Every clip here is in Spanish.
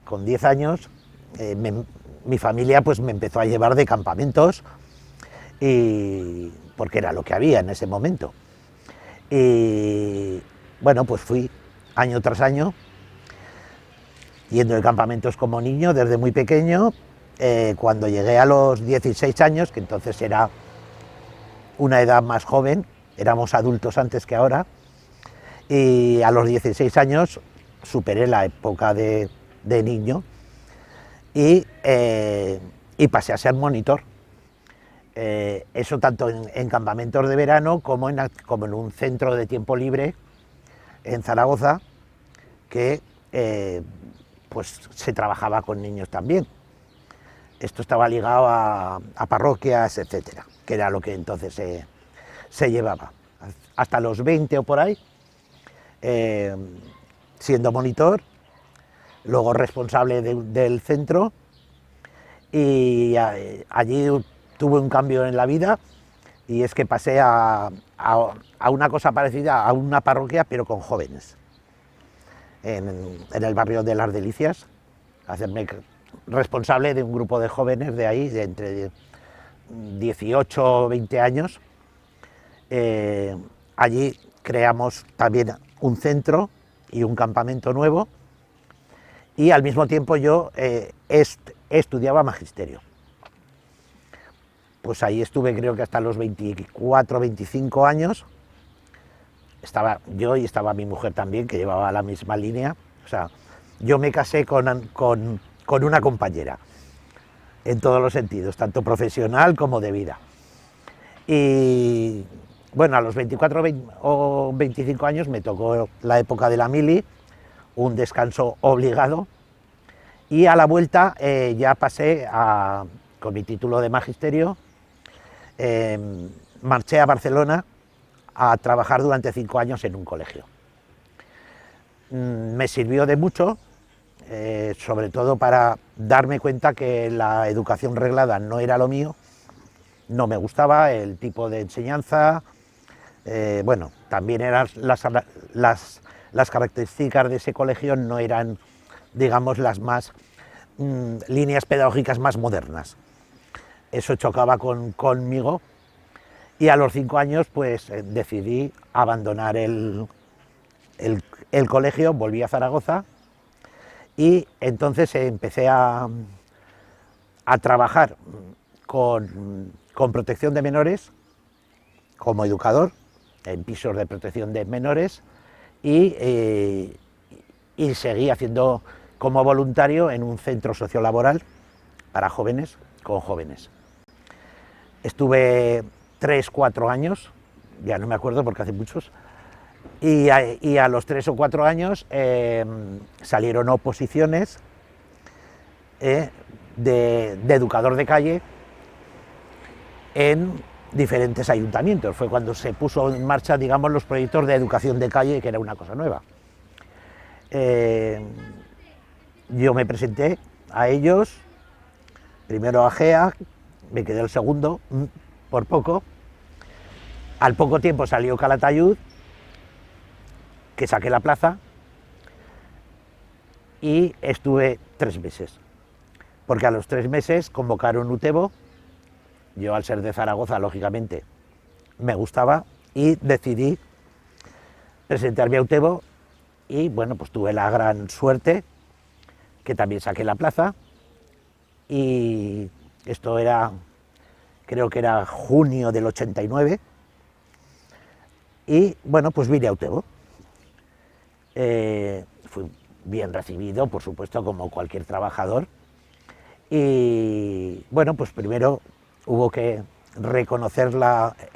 con 10 años, mi familia pues me empezó a llevar de campamentos, porque era lo que había en ese momento. Y bueno, pues fui año tras año, yendo de campamentos como niño desde muy pequeño. Cuando llegué a los 16 años, que entonces era una edad más joven, éramos adultos antes que ahora, y a los 16 años superé la época de niño y pasé a ser monitor. Eso tanto en campamentos de verano como en un centro de tiempo libre en Zaragoza, que pues se trabajaba con niños también. Esto estaba ligado a parroquias, etcétera, que era lo que entonces se llevaba. Hasta los 20 o por ahí, siendo monitor, luego responsable del centro, y allí tuve un cambio en la vida, y es que pasé a una cosa parecida a una parroquia, pero con jóvenes, en el barrio de Las Delicias, hacerme responsable de un grupo de jóvenes de ahí, de entre 18 o 20 años. Allí creamos también un centro y un campamento nuevo, y al mismo tiempo yo estudiaba magisterio. Pues ahí estuve, creo que hasta los 24, 25 años. Estaba yo y estaba mi mujer también, que llevaba la misma línea. O sea, yo me casé con una compañera, en todos los sentidos, tanto profesional como de vida. Y bueno, a los 24 o 25 años me tocó la época de la mili, un descanso obligado, y a la vuelta ya pasé con mi título de magisterio, marché a Barcelona a trabajar durante 5 años en un colegio. Me sirvió de mucho, sobre todo para darme cuenta que la educación reglada no era lo mío, no me gustaba el tipo de enseñanza. Bueno, también eran las características de ese colegio no eran, digamos, las más líneas pedagógicas más modernas. Eso chocaba conmigo, y a los 5 años pues decidí abandonar el colegio, volví a Zaragoza, y entonces empecé a trabajar con protección de menores, como educador, en pisos de protección de menores, y seguí haciendo como voluntario en un centro sociolaboral para jóvenes, con jóvenes. Estuve 3 o 4 años, ya no me acuerdo porque hace muchos, y a los 3 o 4 años salieron oposiciones de educador de calle en diferentes ayuntamientos. Fue cuando se puso en marcha, digamos, los proyectos de educación de calle, que era una cosa nueva. Yo me presenté a ellos, primero a GEA, me quedé el segundo, por poco. Al poco tiempo salió Calatayud, que saqué la plaza, y estuve 3 meses, porque a los 3 meses convocaron UTEBO. Yo, al ser de Zaragoza, lógicamente, me gustaba, y decidí presentarme a UTEBO, y bueno, pues tuve la gran suerte que también saqué la plaza, y esto era, creo que era junio del 89, y bueno, pues vine a UTEBO. Fui bien recibido, por supuesto, como cualquier trabajador, y bueno, pues primero hubo que reconocer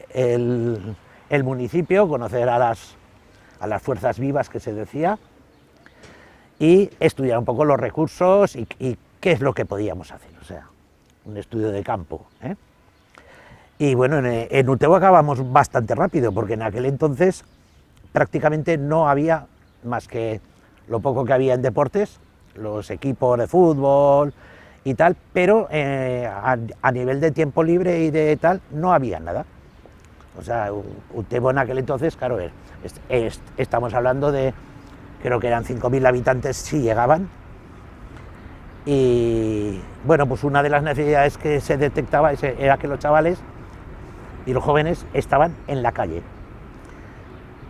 el municipio, conocer a las fuerzas vivas, que se decía, y estudiar un poco los recursos y qué es lo que podíamos hacer, o sea, un estudio de campo, ¿eh? Y bueno, en UTEBO acabamos bastante rápido, porque en aquel entonces prácticamente no había más que lo poco que había en deportes, los equipos de fútbol y tal, pero a nivel de tiempo libre y de tal, no había nada. O sea, UTEBO en aquel entonces, claro, estamos hablando de, creo que eran 5.000 habitantes si llegaban, Y bueno, pues una de las necesidades que se detectaba era que los chavales y los jóvenes estaban en la calle.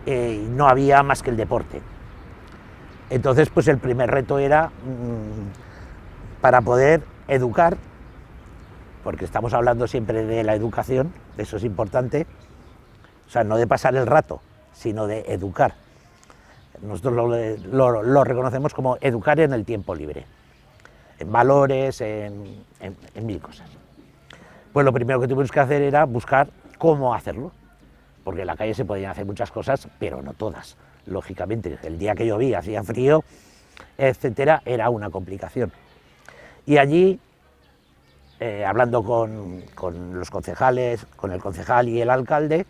No había más que el deporte. Entonces, pues el primer reto era para poder educar, porque estamos hablando siempre de la educación, eso es importante, o sea, no de pasar el rato, sino de educar. Nosotros lo reconocemos como educar en el tiempo libre, en valores, en mil cosas. Pues lo primero que tuvimos que hacer era buscar cómo hacerlo, porque en la calle se podían hacer muchas cosas, pero no todas. Lógicamente, el día que llovía, hacía frío, etcétera, era una complicación. Y allí, hablando con los concejales, con el concejal y el alcalde,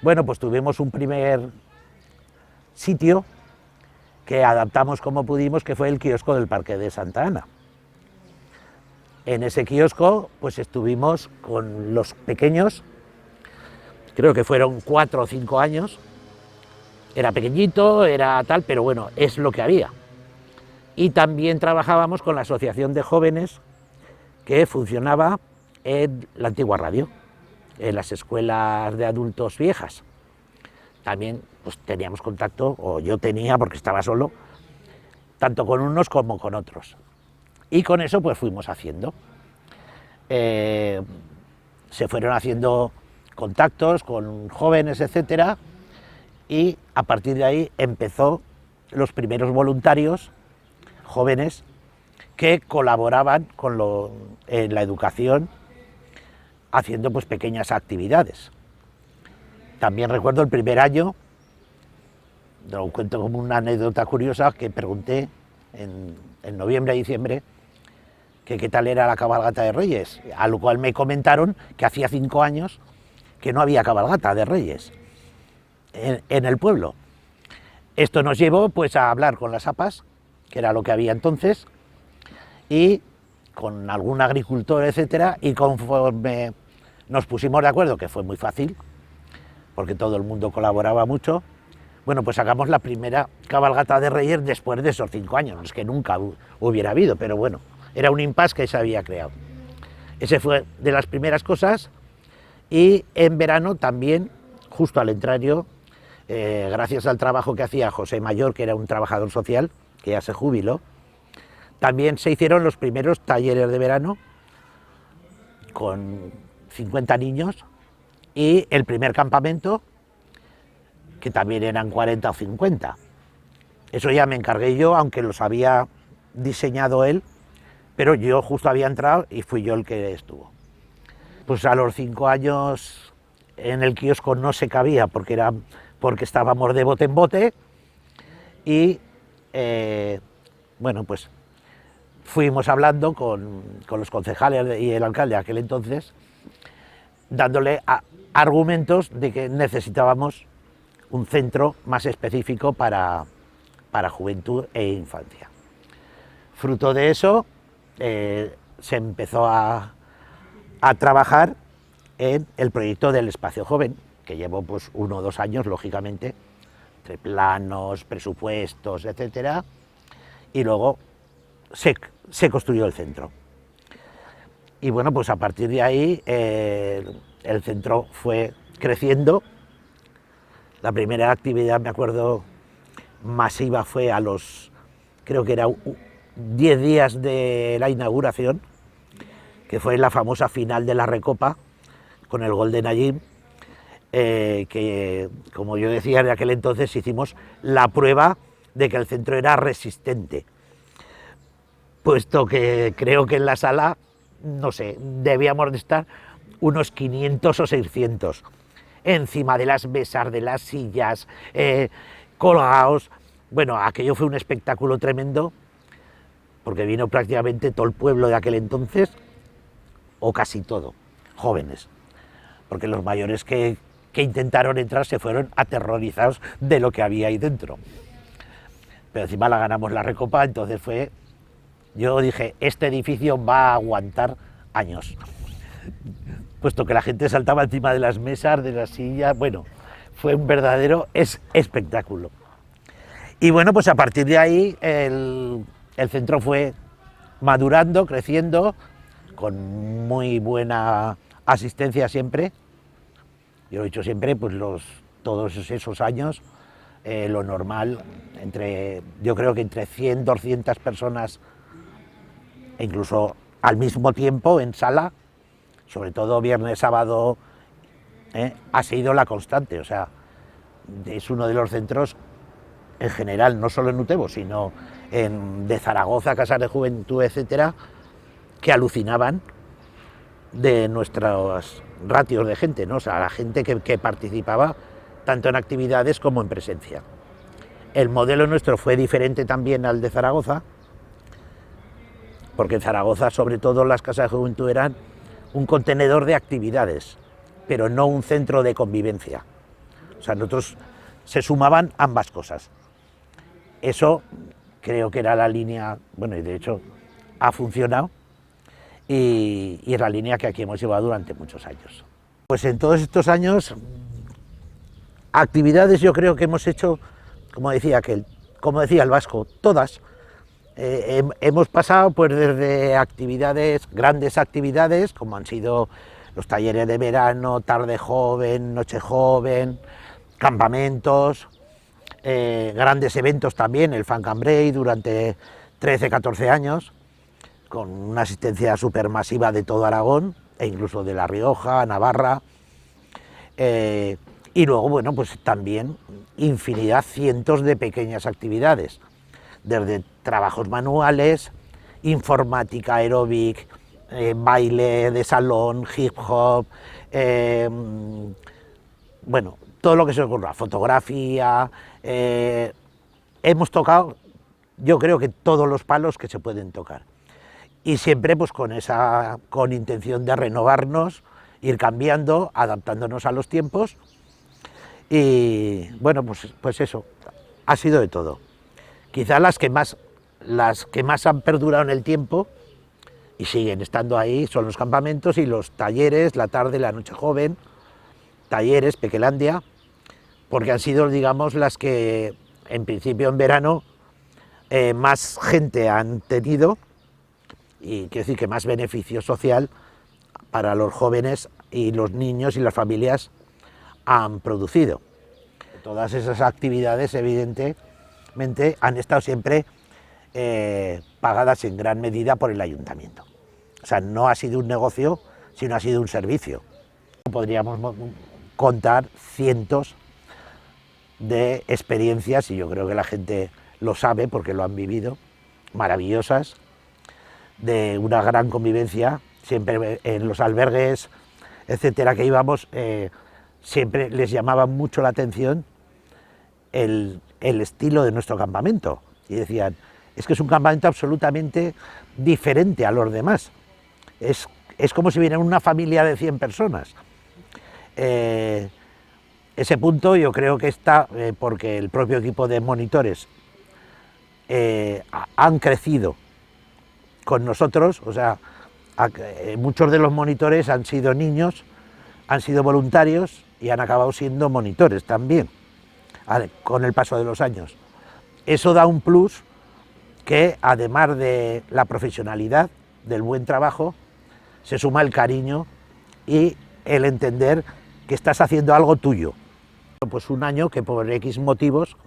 bueno, pues tuvimos un primer sitio que adaptamos como pudimos, que fue el kiosco del Parque de Santa Ana. En ese kiosco, pues estuvimos con los pequeños, creo que fueron 4 o 5 años, era pequeñito, era tal, pero bueno, es lo que había. Y también trabajábamos con la asociación de jóvenes que funcionaba en la antigua radio, en las escuelas de adultos viejas. También pues, teníamos contacto, o yo tenía porque estaba solo, tanto con unos como con otros. Y con eso pues fuimos haciendo. Se fueron haciendo contactos con jóvenes, etcétera, y a partir de ahí empezó los primeros voluntarios jóvenes que colaboraban en la educación haciendo pues pequeñas actividades. También recuerdo el primer año, lo cuento como una anécdota curiosa, que pregunté en noviembre, diciembre, que qué tal era la cabalgata de Reyes, a lo cual me comentaron que hacía 5 años que no había cabalgata de Reyes en el pueblo. Esto nos llevó pues a hablar con las APAs, que era lo que había entonces, y con algún agricultor, etcétera, y conforme nos pusimos de acuerdo, que fue muy fácil, porque todo el mundo colaboraba mucho, bueno, pues sacamos la primera cabalgata de Reyes después de esos 5 años, no es que nunca hubiera habido, pero bueno, era un impasse que se había creado. Ese fue de las primeras cosas, y en verano también, justo al entrar yo, gracias al trabajo que hacía José Mayor, que era un trabajador social, que ya se jubiló, también se hicieron los primeros talleres de verano con 50 niños y el primer campamento, que también eran 40 o 50. Eso ya me encargué yo, aunque los había diseñado él, pero yo justo había entrado y fui yo el que estuvo. Pues a los 5 años en el kiosco no se cabía porque estábamos de bote en bote y bueno, pues fuimos hablando con los concejales y el alcalde de aquel entonces, dándole argumentos de que necesitábamos un centro más específico para juventud e infancia. Fruto de eso, se empezó a trabajar en el proyecto del Espacio Joven, que llevó pues 1 o 2 años, lógicamente, entre planos, presupuestos, etcétera, y luego se construyó el centro. Y bueno, pues a partir de ahí el centro fue creciendo. La primera actividad, me acuerdo, masiva fue creo que era 10 días de la inauguración, que fue la famosa final de la Recopa, con el gol de Nayib, que, como yo decía, en aquel entonces hicimos la prueba de que el centro era resistente, puesto que creo que en la sala, no sé, debíamos de estar unos 500 o 600, encima de las mesas, de las sillas, colgados. Bueno, aquello fue un espectáculo tremendo, porque vino prácticamente todo el pueblo de aquel entonces, o casi todo, jóvenes, porque los mayores que intentaron entrar se fueron aterrorizados de lo que había ahí dentro. Pero encima la ganamos la Recopa, entonces yo dije, este edificio va a aguantar años, puesto que la gente saltaba encima de las mesas, de las sillas. Bueno, fue un verdadero espectáculo. Y bueno, pues a partir de ahí el centro fue madurando, creciendo, con muy buena asistencia siempre. Yo lo he dicho siempre, pues todos esos años, lo normal, yo creo que entre 100, 200 personas, e incluso al mismo tiempo en sala, sobre todo viernes, sábado, ha sido la constante. O sea, es uno de los centros, en general, no solo en Utebo, sino de Zaragoza, casas de juventud, etcétera, que alucinaban de nuestros ratios de gente, ¿no? O sea, la gente que participaba tanto en actividades como en presencia. El modelo nuestro fue diferente también al de Zaragoza, porque en Zaragoza, sobre todo, las casas de juventud eran un contenedor de actividades, pero no un centro de convivencia. O sea, nosotros se sumaban ambas cosas. Eso creo que era la línea, bueno, y de hecho ha funcionado, y es la línea que aquí hemos llevado durante muchos años. Pues en todos estos años, actividades yo creo que hemos hecho, como decía el vasco, todas. Hemos pasado pues desde actividades, grandes actividades, como han sido los talleres de verano, tarde joven, noche joven, campamentos, grandes eventos también, el Funk and Break durante 13, 14 años, con una asistencia supermasiva de todo Aragón, e incluso de La Rioja, Navarra, y luego, bueno, pues también infinidad, cientos de pequeñas actividades, desde trabajos manuales, informática, aeróbic, baile de salón, hip hop, bueno, todo lo que se ocurra, fotografía, hemos tocado, yo creo que todos los palos que se pueden tocar. Y siempre pues con intención de renovarnos, ir cambiando, adaptándonos a los tiempos. Y bueno, pues eso, ha sido de todo. Quizá las que más han perdurado en el tiempo y siguen estando ahí son los campamentos y los talleres, la tarde, la noche joven, talleres, Pequelandia, porque han sido, digamos, las que en principio en verano más gente han tenido, y quiero decir que más beneficio social para los jóvenes y los niños y las familias han producido. Todas esas actividades, evidentemente, han estado siempre pagadas en gran medida por el ayuntamiento. O sea, no ha sido un negocio, sino ha sido un servicio. Podríamos contar cientos de experiencias, y yo creo que la gente lo sabe porque lo han vivido, maravillosas, de una gran convivencia, siempre en los albergues, etcétera, que íbamos, siempre les llamaba mucho la atención el estilo de nuestro campamento, y decían, es que es un campamento absolutamente diferente a los demás, es como si viera una familia de 100 personas. Ese punto yo creo que está porque el propio equipo de monitores han crecido con nosotros, o sea, muchos de los monitores han sido niños, han sido voluntarios y han acabado siendo monitores también, con el paso de los años. Eso da un plus que, además de la profesionalidad, del buen trabajo, se suma el cariño y el entender que estás haciendo algo tuyo. Pues un año que por X motivos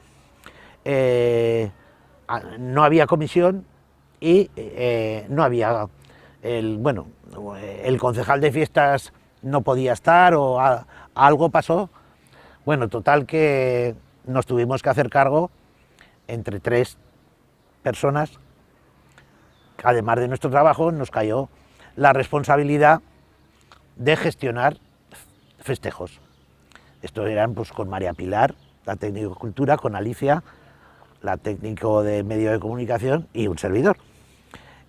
no había comisión y no había, el concejal de fiestas no podía estar o algo pasó. Bueno, total que nos tuvimos que hacer cargo entre 3 personas. Además de nuestro trabajo, nos cayó la responsabilidad de gestionar festejos. Estos eran pues con María Pilar, la técnico de cultura, con Alicia, la técnico de medio de comunicación, y un servidor.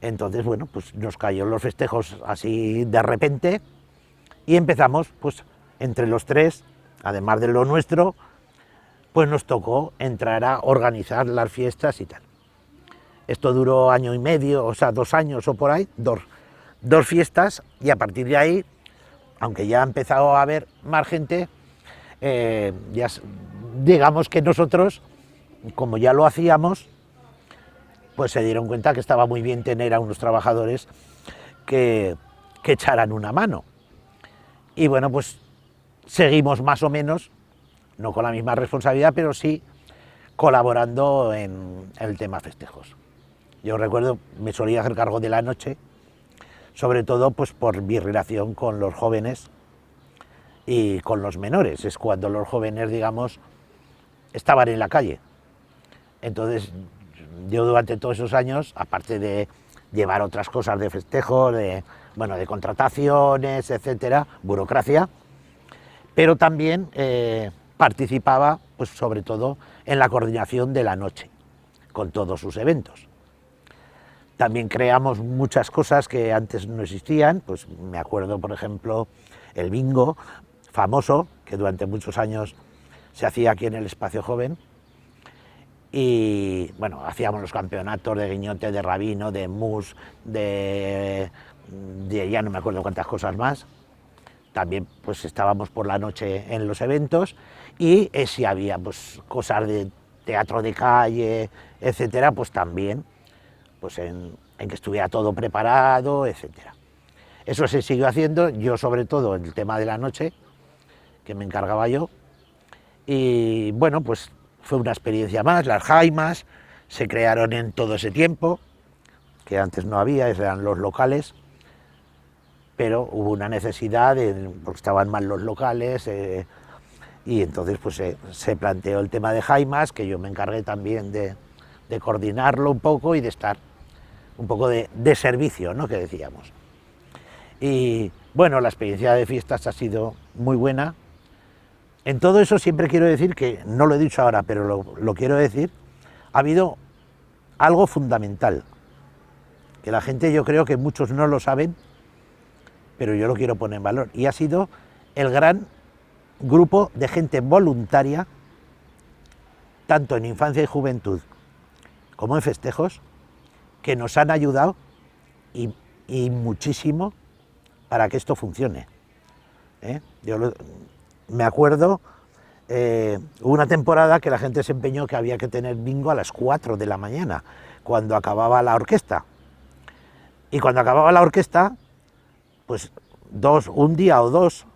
Entonces, bueno, pues nos cayó los festejos así de repente y empezamos, pues entre los 3, además de lo nuestro, pues nos tocó entrar a organizar las fiestas y tal. Esto duró 1 año y medio, o sea, 2 años o por ahí, dos fiestas, y a partir de ahí, aunque ya ha empezado a haber más gente, ya digamos que nosotros, como ya lo hacíamos, pues se dieron cuenta que estaba muy bien tener a unos trabajadores que echaran una mano. Y bueno, pues seguimos más o menos, no con la misma responsabilidad, pero sí colaborando en el tema festejos. Yo recuerdo, me solía hacer cargo de la noche, sobre todo pues por mi relación con los jóvenes y con los menores. Es cuando los jóvenes, digamos, estaban en la calle. Entonces, yo durante todos esos años, aparte de llevar otras cosas de festejo, de contrataciones, etcétera, burocracia, pero también participaba, pues sobre todo, en la coordinación de la noche, con todos sus eventos. También creamos muchas cosas que antes no existían, pues me acuerdo, por ejemplo, el bingo famoso, que durante muchos años se hacía aquí en el Espacio Joven, y bueno, hacíamos los campeonatos de guiñote, de rabino, de mus, de ya no me acuerdo cuántas cosas más. También pues estábamos por la noche en los eventos, y si había pues cosas de teatro de calle, etcétera, pues también pues en que estuviera todo preparado, etcétera. Eso se siguió haciendo, yo sobre todo el tema de la noche, que me encargaba yo, y bueno, pues fue una experiencia más. Las jaimas se crearon en todo ese tiempo, que antes no había, eran los locales, pero hubo una necesidad, porque estaban mal los locales, y entonces pues se planteó el tema de jaimas, que yo me encargué también de coordinarlo un poco y de estar un poco de servicio, ¿no?, que decíamos. Y bueno, la experiencia de fiestas ha sido muy buena. En todo eso siempre quiero decir, que no lo he dicho ahora, pero lo quiero decir, ha habido algo fundamental, que la gente, yo creo que muchos no lo saben, pero yo lo quiero poner en valor, y ha sido el gran grupo de gente voluntaria, tanto en infancia y juventud como en festejos, que nos han ayudado y muchísimo para que esto funcione. Me acuerdo, hubo una temporada que la gente se empeñó que había que tener bingo a las 4 de la mañana, cuando acababa la orquesta. Y cuando acababa la orquesta, pues un día o dos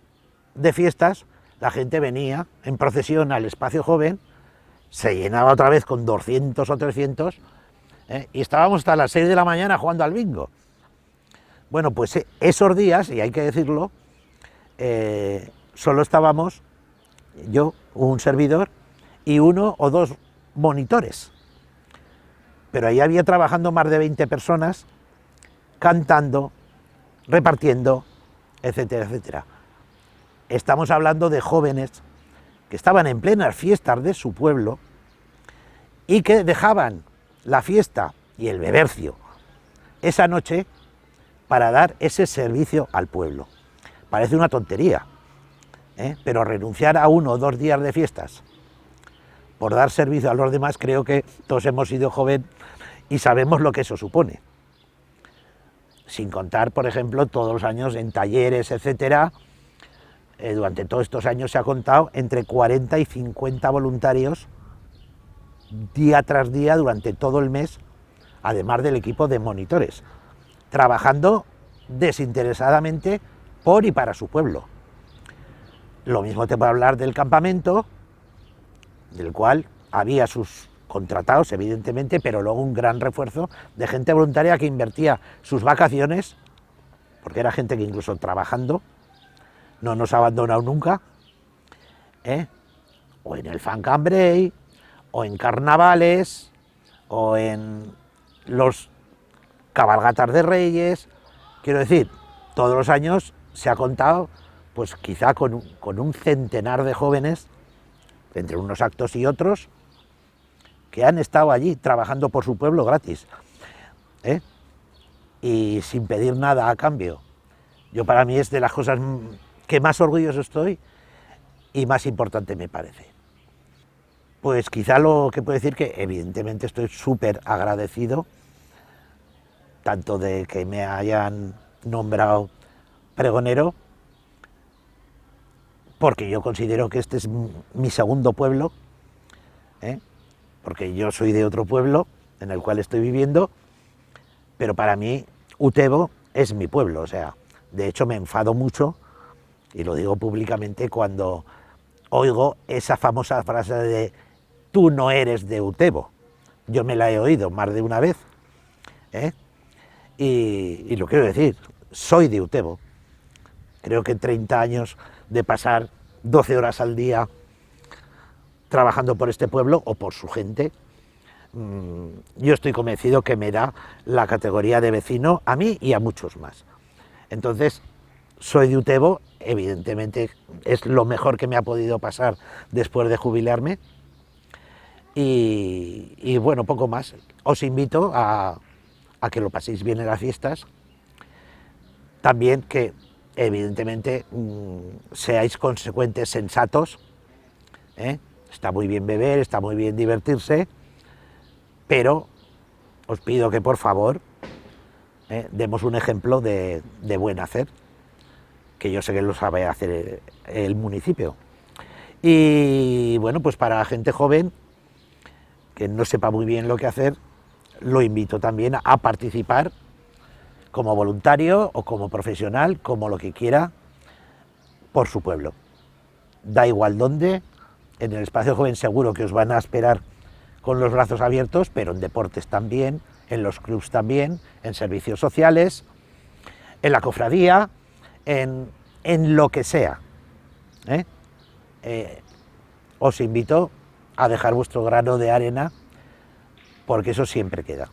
de fiestas, la gente venía en procesión al Espacio Joven, se llenaba otra vez con 200 o 300, y estábamos hasta las 6 de la mañana jugando al bingo. Bueno, pues esos días, y hay que decirlo, solo estábamos yo, un servidor y 1 o 2 monitores, pero ahí había trabajando más de 20 personas, cantando, repartiendo, etcétera, etcétera. Estamos hablando de jóvenes que estaban en plenas fiestas de su pueblo y que dejaban la fiesta y el bebercio esa noche para dar ese servicio al pueblo. Parece una tontería, pero renunciar a 1 o 2 días de fiestas por dar servicio a los demás, creo que todos hemos sido jóvenes y sabemos lo que eso supone. Sin contar, por ejemplo, todos los años en talleres, etcétera. Durante todos estos años se ha contado entre 40 y 50 voluntarios día tras día durante todo el mes, además del equipo de monitores, trabajando desinteresadamente por y para su pueblo. Lo mismo te puedo hablar del campamento, del cual había sus contratados, evidentemente, pero luego un gran refuerzo de gente voluntaria que invertía sus vacaciones, porque era gente que incluso trabajando no nos ha abandonado nunca, o en el Fan Cambrai, o en carnavales, o en los cabalgatas de Reyes. Quiero decir, todos los años se ha contado, pues quizá con un centenar de jóvenes, entre unos actos y otros, que han estado allí trabajando por su pueblo gratis, y sin pedir nada a cambio. Para mí es de las cosas que más orgulloso estoy y más importante me parece. Pues quizá lo que puedo decir, que evidentemente estoy súper agradecido, tanto de que me hayan nombrado pregonero, porque yo considero que este es mi segundo pueblo, porque yo soy de otro pueblo, en el cual estoy viviendo, pero para mí Utebo es mi pueblo, o sea, de hecho me enfado mucho, y lo digo públicamente, cuando oigo esa famosa frase de tú no eres de Utebo. Yo me la he oído más de una vez, ¿eh? Y lo quiero decir, soy de Utebo. Creo que 30 años de pasar 12 horas al día trabajando por este pueblo o por su gente, yo estoy convencido que me da la categoría de vecino a mí y a muchos más. Entonces, soy de Utebo, evidentemente es lo mejor que me ha podido pasar después de jubilarme. Y bueno, poco más. Os invito a que lo paséis bien en las fiestas. También que, evidentemente, seáis consecuentes, sensatos, ¿eh? Está muy bien beber, está muy bien divertirse, pero os pido que, por favor, demos un ejemplo de buen hacer, que yo sé que lo sabe hacer el municipio. Y bueno, pues para la gente joven que no sepa muy bien lo que hacer, lo invito también a participar como voluntario o como profesional, como lo que quiera, por su pueblo. Da igual dónde, en el espacio joven seguro que os van a esperar con los brazos abiertos, pero en deportes también, en los clubs también, en servicios sociales, en la cofradía, en lo que sea. Os invito a dejar vuestro grano de arena, porque eso siempre queda.